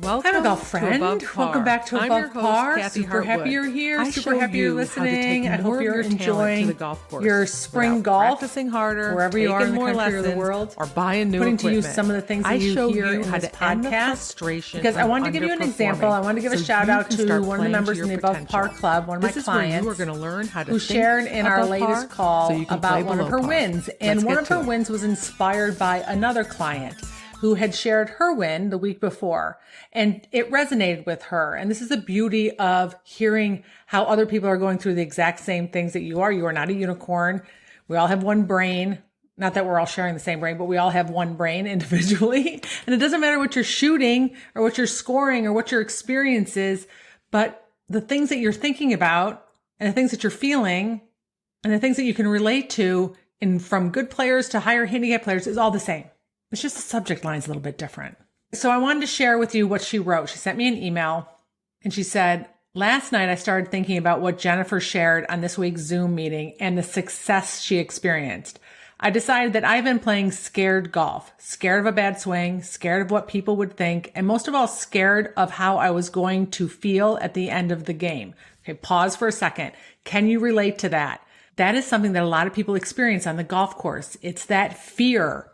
Welcome, golf friend. Welcome back to I'm Above your host, Par. Kathy Super Hartwood. happy you're here. I Super show happy you you're listening. How to take I more hope of you're your talent enjoying to the golf course your spring without golf, practicing harder, wherever you are in taking the more country or the lessons, world, or buying new putting equipment. to use some of the things that I you show hear you in how this to end the podcast. frustration Because I from wanted to give you an example. I want to give a so shout you out can to start one of the playing members to in the your Above Par potential. Club, one of my This is clients, where you are going to learn how to who think shared in our above latest par call so you can about play one of below her par. wins. And Let's one get of her to it. wins was inspired by another client who had shared her win the week before. And it resonated with her. And this is the beauty of hearing how other people are going through the exact same things that you are. You are not a unicorn. We all have one brain. Not that we're all sharing the same brain, but we all have one brain individually. And it doesn't matter what you're shooting or what you're scoring or what your experience is, but the things that you're thinking about and the things that you're feeling and the things that you can relate to from good players to higher handicap players is all the same. It's just the subject line's a little bit different. So I wanted to share with you what she wrote. She sent me an email and she said, last night I started thinking about what Jennifer shared on this week's Zoom meeting and the success she experienced. I decided that I've been playing scared golf, scared of a bad swing, scared of what people would think, and most of all, scared of how I was going to feel at the end of the game. Okay, pause for a second. Can you relate to that? That is something that a lot of people experience on the golf course. It's that fear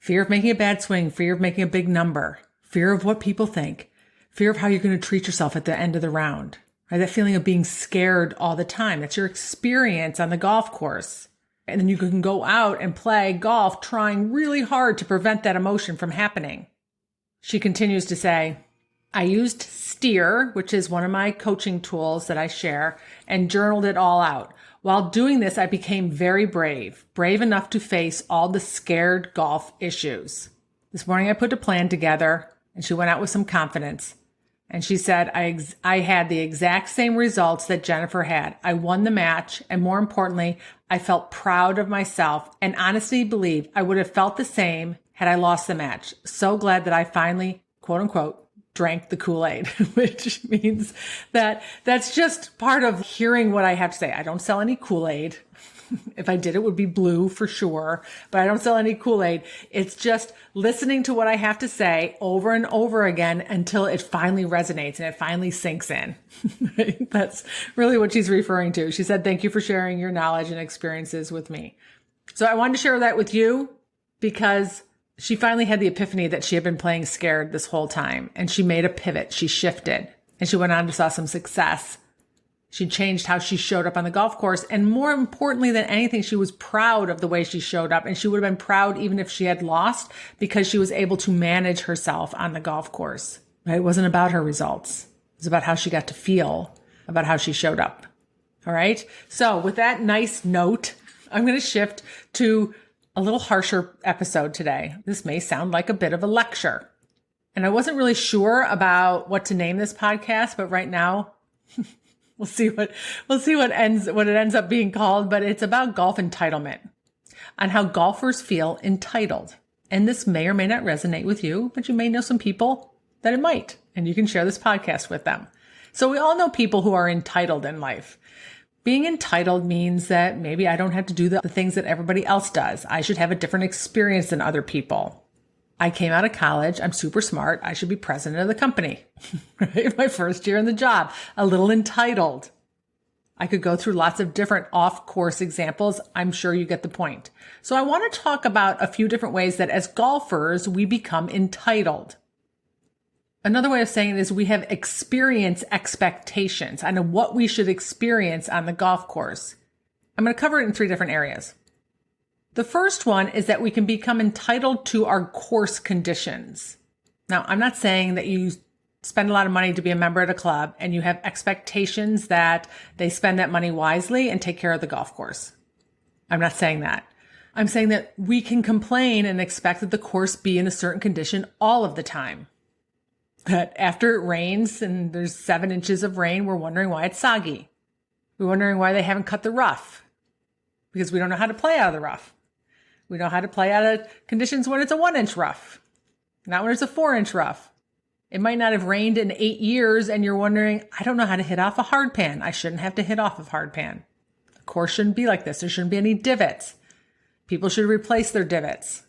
of making a bad swing, fear of making a big number, fear of what people think, fear of how you're going to treat yourself at the end of the round, right? That feeling of being scared all the time. That's your experience on the golf course. And then you can go out and play golf trying really hard to prevent that emotion from happening. She continues to say, I used Steer, which is one of my coaching tools that I share, and journaled it all out. While doing this, I became very brave enough to face all the scared golf issues. This morning, I put a plan together and she went out with some confidence. And she said, I had the exact same results that Jennifer had. I won the match. And more importantly, I felt proud of myself and honestly believed I would have felt the same had I lost the match. So glad that I finally, quote unquote, drank the Kool-Aid, which means that that's just part of hearing what I have to say. I don't sell any Kool-Aid. If I did, it would be blue for sure, but I don't sell any Kool-Aid. It's just listening to what I have to say over and over again until it finally resonates and it finally sinks in. That's really what she's referring to. She said, thank you for sharing your knowledge and experiences with me. So I wanted to share that with you because she finally had the epiphany that she had been playing scared this whole time, and she made a pivot. She shifted and she went on to saw some success. She changed how she showed up on the golf course. And more importantly than anything, she was proud of the way she showed up. And she would have been proud even if she had lost because she was able to manage herself on the golf course. Right? It wasn't about her results. It was about how she got to feel, about how she showed up. All right. So with that nice note, I'm going to shift to a little harsher episode today. This may sound like a bit of a lecture. And I wasn't really sure about what to name this podcast, but right now, We'll see what it ends up being called, but it's about golf entitlement and how golfers feel entitled. And this may or may not resonate with you, but you may know some people that it might, and you can share this podcast with them. So we all know people who are entitled in life. Being entitled means that maybe I don't have to do the things that everybody else does. I should have a different experience than other people. I came out of college. I'm super smart. I should be president of the company. Right? My first year in the job, a little entitled. I could go through lots of different off-course examples. I'm sure you get the point. So I want to talk about a few different ways that as golfers, we become entitled. Another way of saying it is we have experience expectations on what we should experience on the golf course. I'm going to cover it in 3 different areas. The first one is that we can become entitled to our course conditions. Now, I'm not saying that you spend a lot of money to be a member at a club and you have expectations that they spend that money wisely and take care of the golf course. I'm not saying that. I'm saying that we can complain and expect that the course be in a certain condition all of the time. That after it rains and there's 7 inches of rain, we're wondering why it's soggy. We're wondering why they haven't cut the rough because we don't know how to play out of the rough. We know how to play out of conditions when it's a 1-inch rough, not when it's a 4-inch rough. It might not have rained in 8 years and you're wondering, I don't know how to hit off a hard pan. I shouldn't have to hit off of hard pan. The course shouldn't be like this. There shouldn't be any divots. People should replace their divots.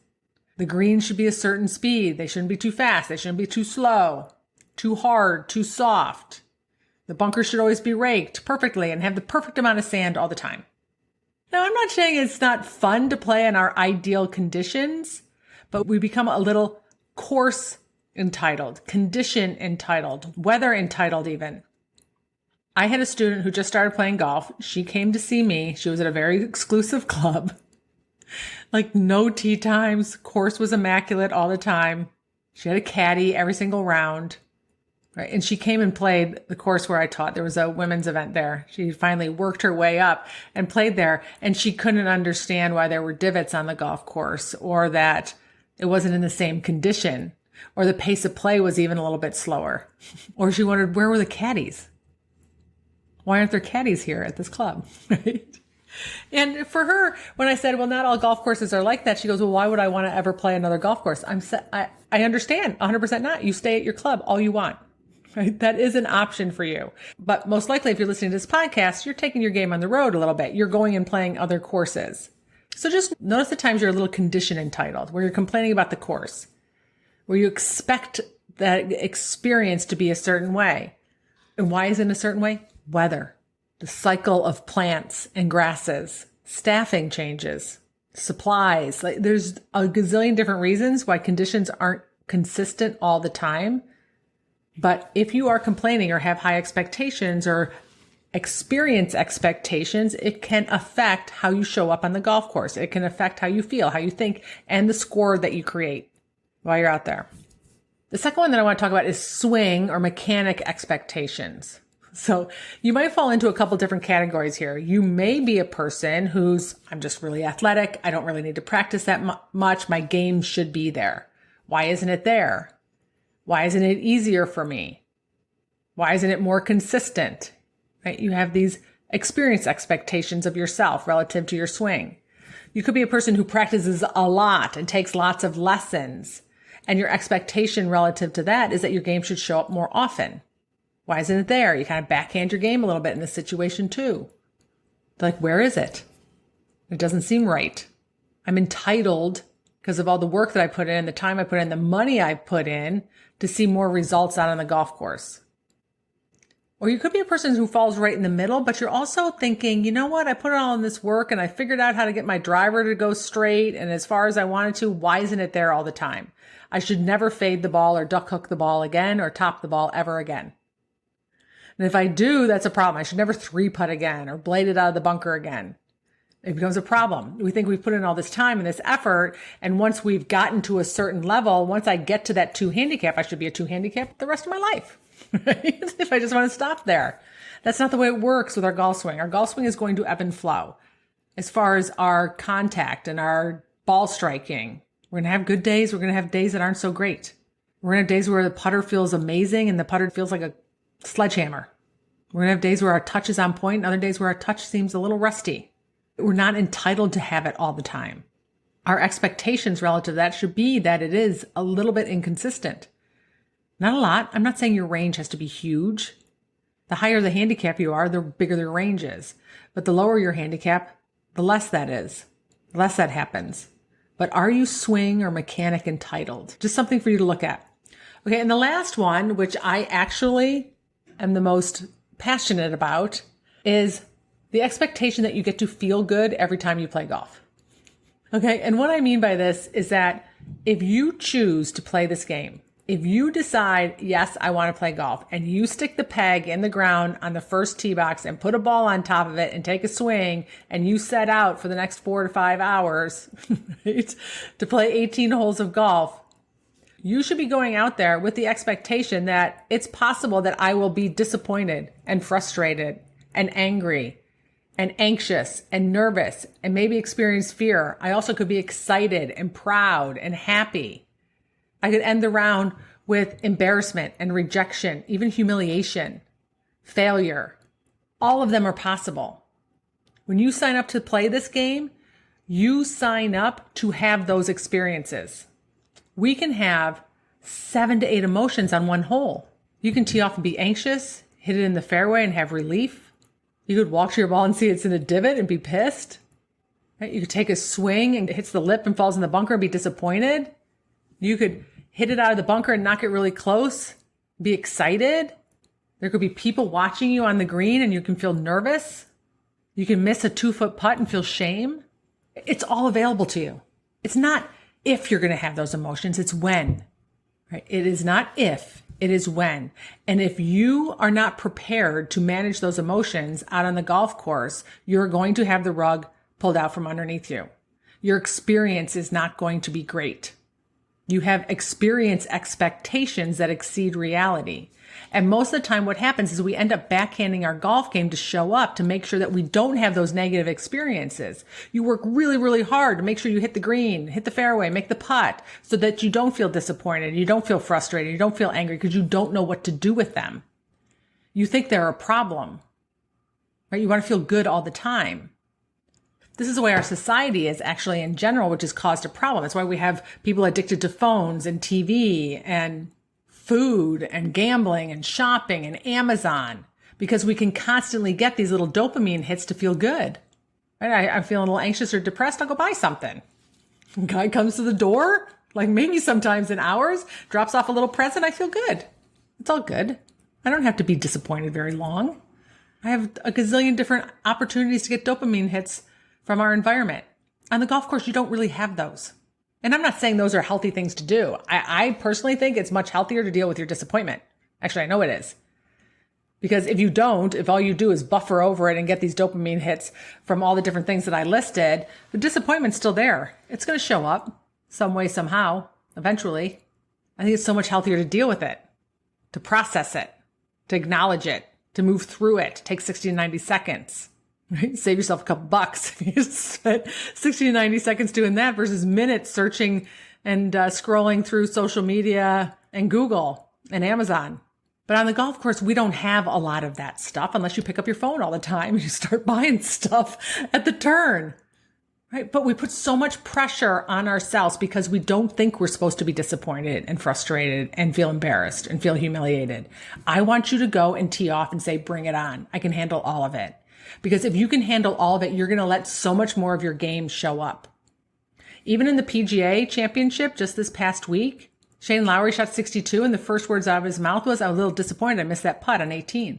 The greens should be a certain speed. They shouldn't be too fast. They shouldn't be too slow. too hard, too soft. The bunker should always be raked perfectly and have the perfect amount of sand all the time. Now, I'm not saying it's not fun to play in our ideal conditions, but we become a little course entitled, condition entitled, weather entitled even. I had a student who just started playing golf. She came to see me. She was at a very exclusive club. Like no tee times. Course was immaculate all the time. She had a caddy every single round. Right. And she came and played the course where I taught. There was a women's event there. She finally worked her way up and played there. And she couldn't understand why there were divots on the golf course, or that it wasn't in the same condition, or the pace of play was even a little bit slower. Or she wondered, where were the caddies? Why aren't there caddies here at this club? Right? And for her, when I said, well, not all golf courses are like that, she goes, well, why would I want to ever play another golf course? I understand 100% not. You stay at your club all you want. Right? That is an option for you. But most likely, if you're listening to this podcast, you're taking your game on the road a little bit. You're going and playing other courses. So just notice the times you're a little condition entitled, where you're complaining about the course, where you expect that experience to be a certain way. And why is it a certain way? Weather, the cycle of plants and grasses, staffing changes, supplies. Like there's a gazillion different reasons why conditions aren't consistent all the time. But if you are complaining or have high expectations or experience expectations, it can affect how you show up on the golf course. It can affect how you feel, how you think, and the score that you create while you're out there. The second one that I want to talk about is swing or mechanic expectations. So you might fall into a couple different categories here. You may be a person who's, I'm just really athletic. I don't really need to practice that much. My game should be there. Why isn't it there? Why isn't it easier for me? Why isn't it more consistent? Right? You have these experience expectations of yourself relative to your swing. You could be a person who practices a lot and takes lots of lessons. And your expectation relative to that is that your game should show up more often. Why isn't it there? You kind of backhand your game a little bit in this situation too. Like, where is it? It doesn't seem right. I'm entitled because of all the work that I put in, the time I put in, the money I put in to see more results out on the golf course. Or you could be a person who falls right in the middle, but you're also thinking, you know what? I put all in this work and I figured out how to get my driver to go straight and as far as I wanted to. Why isn't it there all the time? I should never fade the ball or duck hook the ball again or top the ball ever again. And if I do, that's a problem. I should never three putt again or blade it out of the bunker again. It becomes a problem. We think we've put in all this time and this effort. And once we've gotten to a certain level, once I get to that 2 handicap, I should be a 2 handicap the rest of my life. Right? If I just want to stop there. That's not the way it works with our golf swing. Our golf swing is going to ebb and flow. As far as our contact and our ball striking, we're going to have good days. We're going to have days that aren't so great. We're going to have days where the putter feels amazing and the putter feels like a sledgehammer. We're going to have days where our touch is on point and other days where our touch seems a little rusty. We're not entitled to have it all the time. Our expectations relative to that should be that it is a little bit inconsistent. Not a lot. I'm not saying your range has to be huge. The higher the handicap you are, the bigger the range is. But the lower your handicap, the less that is. The less that happens. But are you swing or mechanic entitled? Just something for you to look at. Okay, and the last one, which I actually am the most passionate about, is the expectation that you get to feel good every time you play golf. Okay, and what I mean by this is that if you choose to play this game, if you decide, yes, I want to play golf, and you stick the peg in the ground on the first tee box and put a ball on top of it and take a swing, and you set out for the next 4 to 5 hours right, to play 18 holes of golf, you should be going out there with the expectation that it's possible that I will be disappointed and frustrated and angry and anxious and nervous and maybe experience fear. I also could be excited and proud and happy. I could end the round with embarrassment and rejection, even humiliation, failure. All of them are possible. When you sign up to play this game, you sign up to have those experiences. We can have 7 to 8 emotions on one hole. You can tee off and be anxious, hit it in the fairway and have relief. You could walk to your ball and see it's in a divot and be pissed. Right? You could take a swing and it hits the lip and falls in the bunker and be disappointed. You could hit it out of the bunker and knock it really close be excited. There could be people watching you on the green and you can feel nervous. You can miss a 2-foot putt and feel shame. It's all available to you. It's not if you're going to have those emotions, it's when. Right? It is not if, it is when. And if you are not prepared to manage those emotions out on the golf course, you're going to have the rug pulled out from underneath you. Your experience is not going to be great. You have experience expectations that exceed reality. And most of the time what happens is we end up backhanding our golf game to show up to make sure that we don't have those negative experiences. You work really, really hard to make sure you hit the green, hit the fairway, make the putt so that you don't feel disappointed, you don't feel frustrated, you don't feel angry because you don't know what to do with them. You think they're a problem, right? You want to feel good all the time. This is the way our society is actually in general, which has caused a problem. That's why we have people addicted to phones and TV and food and gambling and shopping and Amazon, because we can constantly get these little dopamine hits to feel good. Right? I'm feeling a little anxious or depressed. I'll go buy something. Guy comes to the door, like maybe sometimes in hours, drops off a little present. I feel good. It's all good. I don't have to be disappointed very long. I have a gazillion different opportunities to get dopamine hits from our environment. On the golf course, you don't really have those. And I'm not saying those are healthy things to do. I personally think it's much healthier to deal with your disappointment. Actually, I know it is. Because if all you do is buffer over it and get these dopamine hits from all the different things that I listed, the disappointment's still there. It's going to show up some way, somehow, eventually. I think it's so much healthier to deal with it, to process it, to acknowledge it, to move through it. Take 60 to 90 seconds. Right? Save yourself a couple bucks if you spent 60 to 90 seconds doing that versus minutes searching and scrolling through social media and Google and Amazon. But on the golf course, we don't have a lot of that stuff unless you pick up your phone all the time and you start buying stuff at the turn. Right? But we put so much pressure on ourselves because we don't think we're supposed to be disappointed and frustrated and feel embarrassed and feel humiliated. I want you to go and tee off and say, bring it on. I can handle all of it. Because if you can handle all of it, you're going to let so much more of your game show up. Even in the PGA championship just this past week, Shane Lowry shot 62 and the first words out of his mouth was, I'm a little disappointed I missed that putt on 18.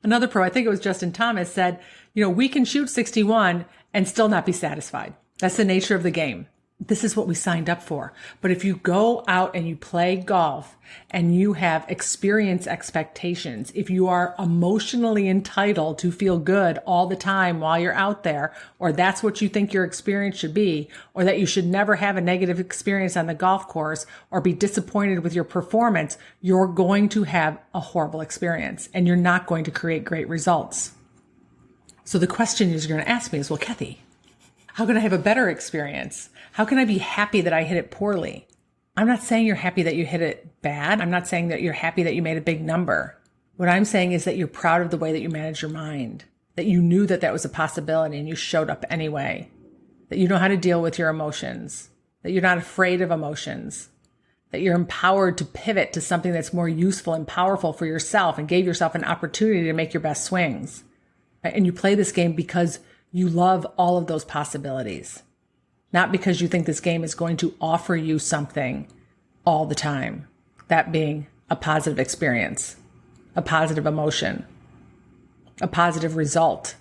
Another pro, I think it was Justin Thomas, said, we can shoot 61 and still not be satisfied. That's the nature of the game. This is what we signed up for. But if you go out and you play golf and you have experience expectations, if you are emotionally entitled to feel good all the time while you're out there, or that's what you think your experience should be, or that you should never have a negative experience on the golf course or be disappointed with your performance, you're going to have a horrible experience and you're not going to create great results. So the question you're going to ask me is, well, Kathy, how can I have a better experience? How can I be happy that I hit it poorly? I'm not saying you're happy that you hit it bad. I'm not saying that you're happy that you made a big number. What I'm saying is that you're proud of the way that you manage your mind, that you knew that that was a possibility and you showed up anyway, that you know how to deal with your emotions, that you're not afraid of emotions, that you're empowered to pivot to something that's more useful and powerful for yourself and gave yourself an opportunity to make your best swings. Right? And you play this game because you love all of those possibilities, not because you think this game is going to offer you something all the time. That being a positive experience, a positive emotion, a positive result,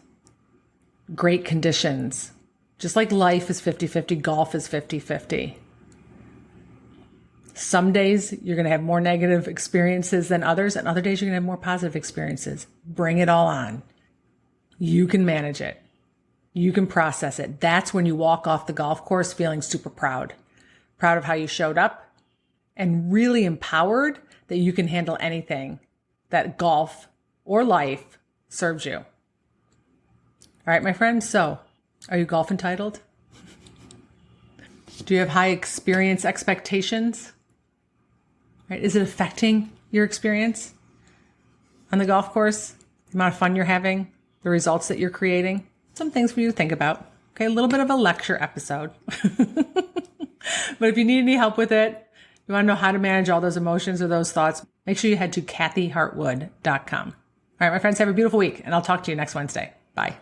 great conditions. Just like life is 50-50, golf is 50-50. Some days you're going to have more negative experiences than others, and other days you're going to have more positive experiences. Bring it all on. You can manage it. You can process it. That's when you walk off the golf course feeling super proud. Proud of how you showed up and really empowered that you can handle anything that golf or life serves you. All right, my friends. So are you golf entitled? Do you have high experience expectations? Right? Is it affecting your experience on the golf course? The amount of fun you're having, the results that you're creating? Some things for you to think about. Okay, a little bit of a lecture episode. But if you need any help with it, you want to know how to manage all those emotions or those thoughts, make sure you head to kathyhartwood.com. All right, my friends, have a beautiful week, and I'll talk to you next Wednesday. Bye.